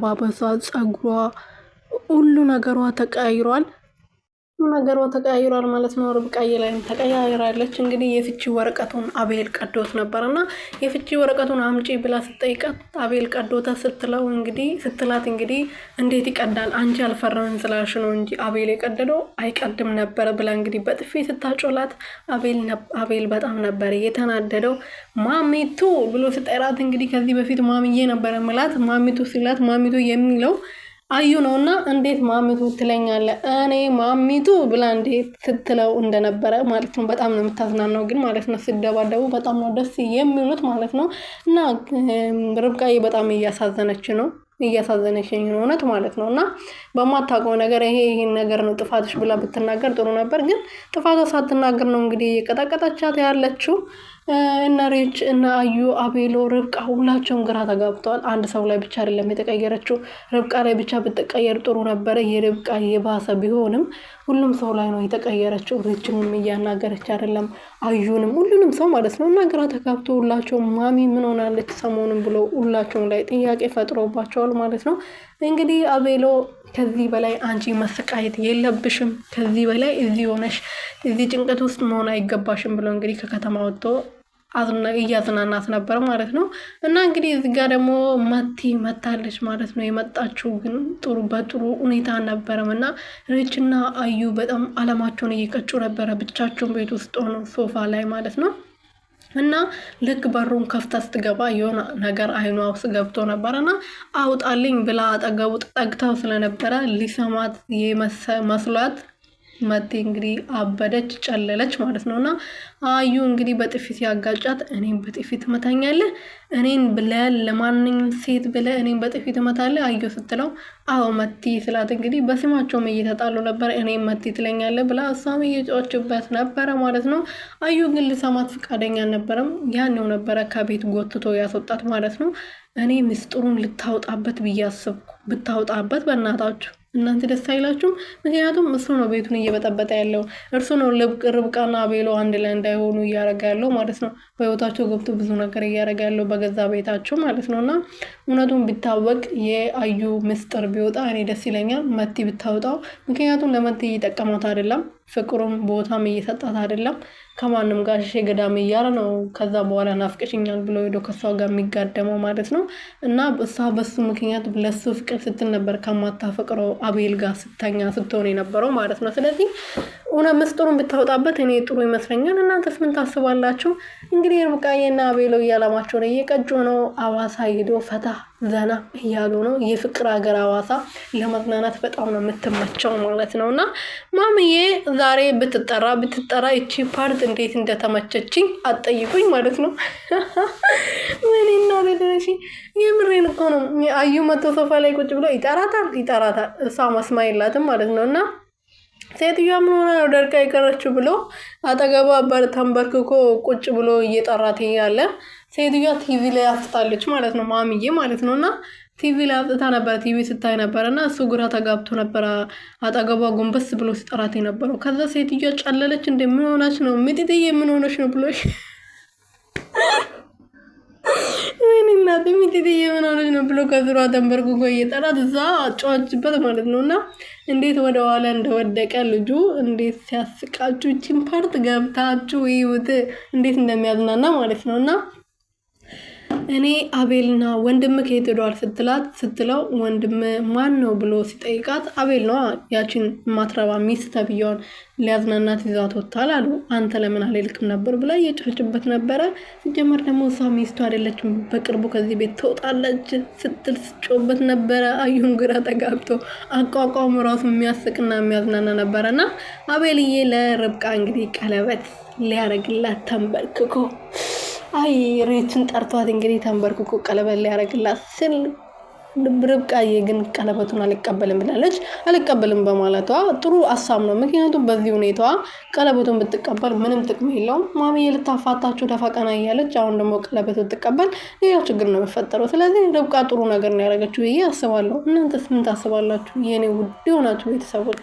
ባበሷ ጸጉሯ ሁሉ ነገሯ ተቀያይሯል። ማለት ነው። ርብቃዬ ላይ ተቀያይራለች። እንግዲህ የፍቺ ወረቀቱን አቤል ቀዶት ነበርና የፍቺ ወረቀቱን አምጪ ብላ ስትጠይቃት አቤል ቀዶታ ስትላት እንግዲህ እንዴት ይቀዳል አንቺ አልፈረምን ስላልሽ ነው እንጂ አቤል የቀደደው አይቀድም ነበር ብላ እንግዲህ በጥፊ ስታጮላት አቤል በጣም ነበር የተናደደው። ማሚቱ ብሎ ሲጠራት እንግዲህ ከዚህ በፊት ማሚዬ ነበር ማለት ማሚቱ ሲላት ማሚቱ የሚለው አዩ ነውና እንዴት ማሚቱ ትለኛለህ እኔ ማሚቱ ብላ እንዴት ስትለው እንደነበረ ማለት ነው። በጣም ነው የምታዝናናው ግን ማለት ነው። ሲደባደቡ በጣም ነው ደስ የሚሉት ማለት ነው። እና ርብቃዬ በጣም እያሳዘነችኝ ነው እውነት ማለት ነው። እና በማታውቀው ነገር ይሄን ነገር ነው ጥፋትሽ ብላ ብትናገር ጥሩ ነበር። ግን ጥፋቷ ሳትናገር ነው እንግዲህ የቀጠቀጠቻት ያለችው። እና ሬች እና አዩ አቤሎ ርብቃ ሁላቸውም ግራ ተጋብተዋል። አንድ ሰው ላይ ብቻ አይደለም የተቀየረችው። ርብቃ ላይ ብቻ ብትቀየር ጥሩ ነበር። የርብቃ የባሰ ቢሆንም ሁሉም ሰው ላይ ነው የተቀየረችው። ሬችንም እያናገረች አይደለም አዩንም ሁሉንም ሰው ማለት ነው። እና ግራ ተጋብቶ ሁላቸውም ማሚ ምን ሆናለች ሰሞኑን ብሎ ሁላቸውም ላይ ጥያቄ ፈጥሮባቸዋል ማለት ነው። እንግዲህ አቤሎ ከዚህ በላይ አንቺ መሰቃየት የለብሽም ከዚህ በላይ እዚህ ሆነሽ እዚህ ጭንቀት ውስጥ መሆን አይገባሽም ብሎ እንግዲህ ከከተማ ወጥቶ እያዝናናት ነበር ማለት ነው። እና እንግዲህ እዚህ ጋር ደግሞ መታለች ማለት ነው። የመጣችው ግን በጥሩ ሁኔታ ነበረም እና ሬችና አዩ በጣም አለማቸውን እየቀጩ ነበረ ብቻቸውን ቤት ውስጥ ሆነው ሶፋ ላይ ማለት ነው። እና ልክ በሩን ከፍታ ስትገባ የሆነ ነገር አይኗ ውስጥ ገብቶ ነበርና አውጣልኝ ብላ አጠገቡ ጠግታው ስለነበረ ሊሰማት መስሏት መቴ እንግዲህ አበደች ጨለለች ማለት ነውና አዩ እንግዲህ በጥፊ ሲያጋጫት እኔን በጥፊ ትመታኛለህ እኔን ብለህ ለማንኛውም ሴት ብለህ እኔን በጥፊ ትመታለህ አዩ ስትለው አዎ መቲ ስላት እንግዲህ በስማቸውም እየተጣሉ ነበር። እኔን መቲ ትለኛለህ ብላ እሷም እየጮችበት ነበረ ማለት ነው። አዩ ግን ልሰማት ፈቃደኛ አልነበረም። ያኔው ነበረ ከቤት ጎትቶ ያስወጣት ማለት ነው። እኔ ምስጢሩን ልታወጣበት ብያስብኩ ብታወጣበት በእናታችሁ እናንተ ደስ አይላችሁም? ምክንያቱም እሱ ነው ቤቱን እየበጠበጠ ያለው እርሱ ነው ርብቃና አቤሎ አንድ ላይ እንዳይሆኑ እያደረገ ያለው ማለት ነው። በህይወታቸው ገብቶ ብዙ ነገር እያደረገ ያለው በገዛ ቤታቸው ማለት ነውና እውነቱን ቢታወቅ የአዩ ምስጢር ቢወጣ እኔ ደስ ይለኛል። መቲ ብታወጣው ምክንያቱም ለመቲ እየጠቀማት አይደለም ፍቅሩም ቦታም እየሰጣት አይደለም። ከማንም ጋር ገዳም እያለ ነው ከዛ በኋላ ናፍቀሽኛል ብሎ ሄዶ ከሷ ጋር የሚጋደመው ማለት ነው። እና እሷ በሱ ምክንያት ለሱ ፍቅር ስትል ነበር ከማታፈቅረው አቤል ጋር ስትሆን የነበረው ማለት ነው። ስለዚህ ምስጢሩን ብታወጣበት እኔ ጥሩ ይመስለኛል። እናንተስ ምን ታስባላችሁ? እንግዲህ ርብቃዬና አቤሎ እያላማቸው እየቀጩ ነው። አዋሳ ሄዶ ፈታ ዘና እያሉ ነው። የፍቅር ሀገር አዋሳ ለመዝናናት በጣም ነው የምትመቸው ማለት ነው። እና ማምዬ ዛሬ ብትጠራ እቺ ፓርት እንዴት እንደተመቸችኝ አትጠይቁኝ ማለት ነው። ወይኔና ለደረሺ የምሬን እኮ ነው። አዩ መቶ ሶፋ ላይ ቁጭ ብሎ ይጠራታል። እሷ መስማ የላትም ማለት ነው። እና ሴትዮዋ ምን ሆና ነው ደርቃ የቀረችው ብሎ አጠገቧ ተንበርክኮ ቁጭ ብሎ እየጠራት ያለ ሴትዮዋ ቲቪ ላይ አፍጣለች ማለት ነው። ማሚዬ ማለት ነውና ቲቪ ላይ አፍጥታ ነበር። ቲቪ ስታይ ነበርና እሱ ግራ ተጋብቶ ነበር አጠገቧ ጎንበስ ብሎ ሲጠራት የነበረው። ከዛ ሴትዮዋ ጨለለች። ምን ሆናች ነው ሚጢጥዬ ምን ሆነች ነው ብሎ ወይኔ እናቴ ሚጢጥዬ ምን ሆነች ነው ብሎ ከዝሯ ተንበርክኮ እየጠራት እዛ ጮኸችበት ማለት ነውና እንዴት ወደ ኋላ እንደወደቀ ልጁ እንዴት ሲያስቃችሁ እቺን ፓርት ገብታችሁ ይውት እንዴት እንደሚያዝናና ማለት ነውና እኔ አቤልና ወንድም ከየት ሄዷል ስትለው ወንድም ማን ነው ብሎ ሲጠይቃት አቤል ነው ያቺን ማትረባ ሚስት ተብያውን ሊያዝናናት ይዛት ወጣል አሉ። አንተ ለምን አልልክም ነበር ብላ እየጨጨበት ነበረ። ሲጀመር ደግሞ እሷ ሚስቱ አይደለችም በቅርቡ ከዚህ ቤት ትወጣለች ስትል ስጮበት ነበረ። አዩን ግራ ተጋብቶ አቋቋሙ ራሱ የሚያስቅና የሚያዝናና ነበረና አቤልዬ ለርብቃ እንግዲህ ቀለበት ሊያረግላት ተንበርክኮ ሬችን ጠርቷት እንግዲህ ተንበርክኮ ቀለበት ሊያረግላት ስል ርብቃዬ ግን ቀለበቱን አልቀበልም ብላለች። አልቀበልም በማለቷ ጥሩ ሀሳብ ነው። ምክንያቱም በዚህ ሁኔታዋ ቀለበቱን ብትቀበል ምንም ጥቅም የለውም። ማሚዬ ልታፋታችሁ ደፋ ቀና እያለች አሁን ደግሞ ቀለበቱን ትቀበል ሌላ ችግር ነው የሚፈጠረው። ስለዚህ ርብቃ ጥሩ ነገር ነው ያደረገችው ብዬ አስባለሁ። እናንተስ ምን ታስባላችሁ? የኔ ውድ የሆናችሁ ቤተሰቦች